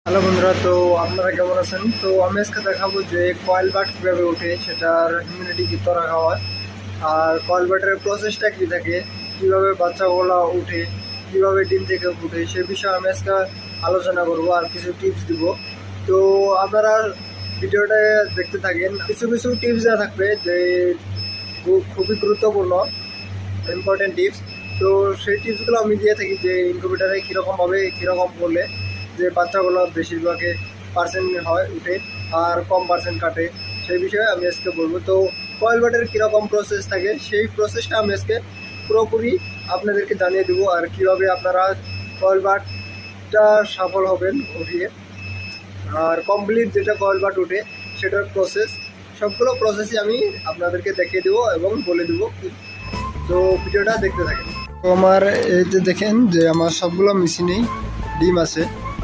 Hello বন্ধুরা, তো আপনারা কেমন আছেন? তো আমি আজকে দেখাবো যে কয়েল বাট কীভাবে ওঠে, সেটার হিউমিডিটি কী রাখা হয়, আর কয়েল বাটের প্রসেসটা কী থাকে, কীভাবে বাচ্চাগুলো উঠে, কীভাবে ডিম থেকে উঠে, সে বিষয়ে আমি আজকে আলোচনা করব আর কিছু টিপস দিব। তো আপনারা ভিডিওটা দেখতে থাকেন, কিছু কিছু টিপস দেওয়া থাকবে যে খুবই গুরুত্বপূর্ণ ইম্পর্টেন্ট টিপস। তো সেই টিপসগুলো আমি দিয়ে থাকি যে ইনকিউবেটারে কীরকম করলে যে বাচ্চাগুলো বেশিরভাগে পার্সেন্ট হয় উঠে আর কম পার্সেন্ট কাটে, সেই বিষয়ে আমি আজকে বলবো। তো কয়েল বাটের কীরকম প্রসেস থাকে সেই প্রসেসটা আমি আজকে পুরোপুরি আপনাদেরকে জানিয়ে দেবো, আর কীভাবে আপনারা কয়েল বাটটা সফল হবেন উঠিয়ে, আর কমপ্লিট যেটা কয়েল বাট উঠে সেটার সবগুলো প্রসেসই আমি আপনাদেরকে দেখিয়ে দেবো এবং বলে দেবো। তো ভিডিওটা দেখতে থাকেন। তো আমার এই যে দেখেন যে আমার সবগুলো মেশিনেই ডিম আছে,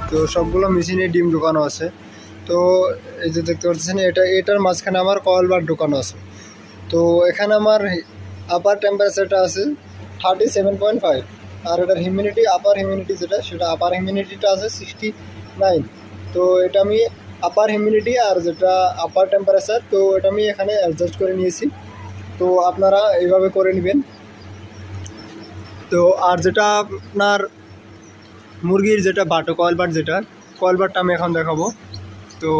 তো সবগুলো মেশিনে ডিম ঢোকানো আছে। তো এই যে দেখতে পাচ্ছেন এটার মাঝখানে আমার কয়েল বাট ঢোকানো আছে। তো এখানে আমার আপার টেম্পারেচারটা আছে 37.5, আর এটার আপার হিউমিডিটি সেটা আপার হিউমিডিটিটা আছে 69। তো এটা আমি আপার হিউমিডিটি আর যেটা আপার টেম্পারেচার, তো এটা আমি এখানে অ্যাডজাস্ট করে নিয়েছি। তো আপনারা এইভাবে করে নেবেন। তো আর যেটা আপনার মুরগির যেটা কয়েল বাটটা আমি এখন দেখাবো। তো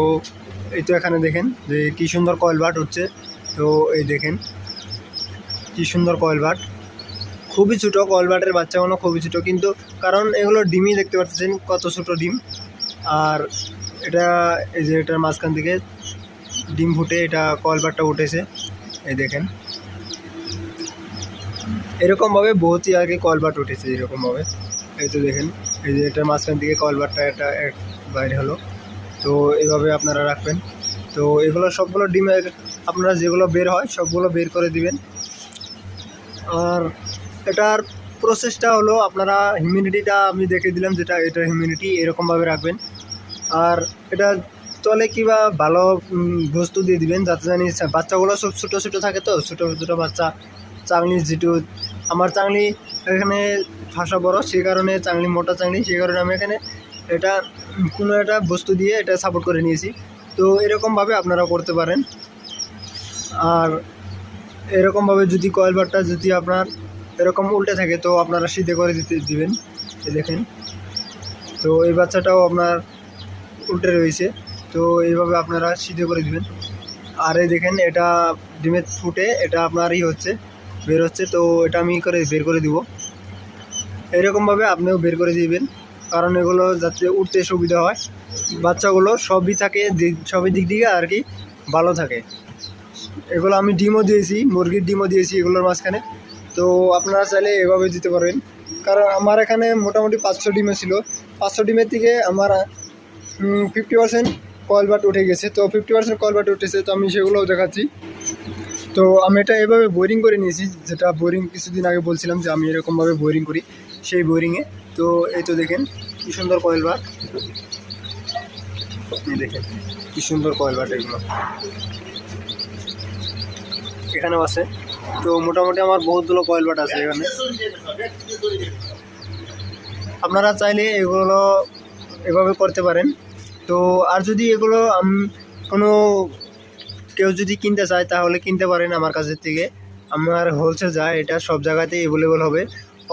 এই তো এখানে দেখেন যে কী সুন্দর কয়েল বাট হচ্ছে। তো এই দেখেন কী সুন্দর কয়েল বাট, খুবই ছোটো কয়েল বাটের বাচ্চাগুলো, খুবই ছোটো, কিন্তু কারণ এগুলো ডিমই দেখতে পাচ্ছেন কত ছোটো ডিম। আর এটা এই যে এটার মাঝখান থেকে ডিম ফুটে এটা কয়েল বাটটা উঠেছে, এই দেখেন এরকমভাবে বহুতই আর কি কয়েল বাট উঠেছে এরকমভাবে। এই তো দেখেন এই যে এটার মাঝখান থেকে কয়েল বাটটা এটা বাইরে হলো। তো এইভাবে আপনারা রাখবেন। তো এগুলো সবগুলো ডিমের আপনারা যেগুলো বের হয় সবগুলো বের করে দিবেন। আর এটার প্রসেসটা হলো আপনারা হিউমিডিটিটা আমি দেখে দিলাম, যেটা এটার হিউমিডিটি এরকমভাবে রাখবেন। আর এটা তলে কিবা ভালো বস্তু দিয়ে দিবেন, যাতে জানি বাচ্চাগুলো সব ছোটো ছোটো থাকে, তো ছোটো ছোটো বাচ্চা চাংলি আমার চাংলি এখানে ফাঁসা বড়, সেই কারণে চাংলি মোটা চাংলি, সেই কারণে আমি এখানে এটা কোনো একটা বস্তু দিয়ে এটা সাপোর্ট করে নিয়েছি। তো এরকমভাবে আপনারা করতে পারেন। আর এরকমভাবে যদি কয়েল বাটটা যদি আপনার এরকম উল্টে থাকে তো আপনারা সিধে করে দিবেন, দেখেন। তো এই বাচ্চাটাও আপনার উল্টে রয়েছে, তো এইভাবে আপনারা সিধে করে দিবেন। আর এই দেখেন এটা ডিমের ফুটে এটা আপনারই বের হচ্ছে, তো এটা আমি বের করে দিব। এরকমভাবে আপনিও বের করে দিবেন, কারণ এগুলো যাতে উঠতে সুবিধা হয়, বাচ্চাগুলো সবই দিক দিয়ে আর কি ভালো থাকে। এগুলো আমি ডিমও দিয়েছি, মুরগির ডিমও দিয়েছি এগুলোর মাঝখানে। তো আপনারা চাইলে এভাবে দিতে পারবেন, কারণ আমার এখানে মোটামুটি 500 ডিমে ছিল। 500 ডিমের থেকে আমার 50% কয়েল বাট উঠে গেছে। তো 50% কয়েল বাট উঠেছে, তো আমি সেগুলোও দেখাচ্ছি। তো আমি এটা এভাবে বোরিং করে নিয়েছি, যেটা বোরিং কিছুদিন আগে বলছিলাম যে আমি এরকমভাবে বোরিং করি, সেই বোরিংয়ে। তো এই তো দেখেন কী সুন্দর কয়েল বাট, দেখেন কী সুন্দর কয়েল বাট এগুলো এখানেও আছে। তো মোটামুটি আমার বহুতগুলো কয়েল বাট আছে এখানে। আপনারা চাইলে এগুলো এভাবে করতে পারেন। তো আর যদি এগুলো কোনো কেউ যদি কিনতে চায় তাহলে কিনতে পারেন আমার কাছের থেকে। আমার হোলসেল যায়, এটা সব জায়গাতেই অ্যাভেলেবল হবে,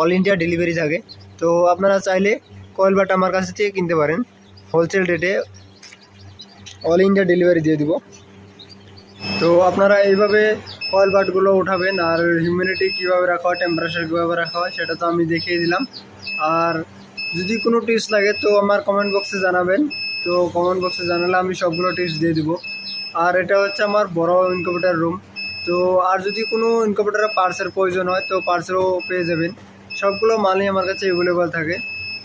অল ইন্ডিয়া ডেলিভারি থাকে। তো আপনারা চাইলে কয়েল বাট আমার কাছ থেকে কিনতে পারেন, হোলসেল রেটে অল ইন্ডিয়া ডেলিভারি দিয়ে দিব। তো আপনারা এইভাবে কয়েল বাটগুলো উঠাবেন। আর হিউমিডিটি কীভাবে রাখা হয়, টেম্পারেচার কীভাবে রাখা হয় সেটা তো আমি দেখিয়ে দিলাম। আর যদি কোনো টিপস লাগে তো আমার কমেন্ট বক্সে জানাবেন। তো কমেন্ট বক্সে জানালে আমি সবগুলো টিপস দিয়ে দিব। আর এটা হচ্ছে আমার বড় ইনকিউবেটর রুম। তো আর যদি কোনো ইনকিউবেটরের পার্টসের প্রয়োজন হয় তো পার্টসও পেয়ে যাবেন, সবগুলো মালই আমার কাছে অ্যাভেলেবল থাকে।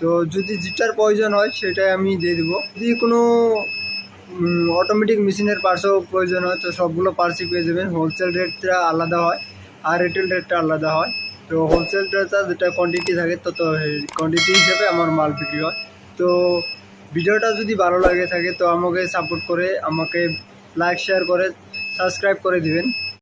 তো যদি যেটার প্রয়োজন হয় সেটাই আমি দিয়ে দেবো। যদি কোনো অটোমেটিক মেশিনের পার্টসও প্রয়োজন হয় তো সবগুলো পার্টসই পেয়ে যাবেন। হোলসেল রেটটা আলাদা হয় আর রিটেল রেটটা আলাদা হয়। তো হোলসেল রেটটা যেটা কোয়ান্টিটি থাকে তত কোয়ান্টিটি হিসেবে আমার মাল বিক্রি হয়। তো ভিডিওটা যদি ভালো লাগে থাকে তো আমাকে সাপোর্ট করে, আমাকে লাইক শেয়ার করে সাবস্ক্রাইব করে দিবেন।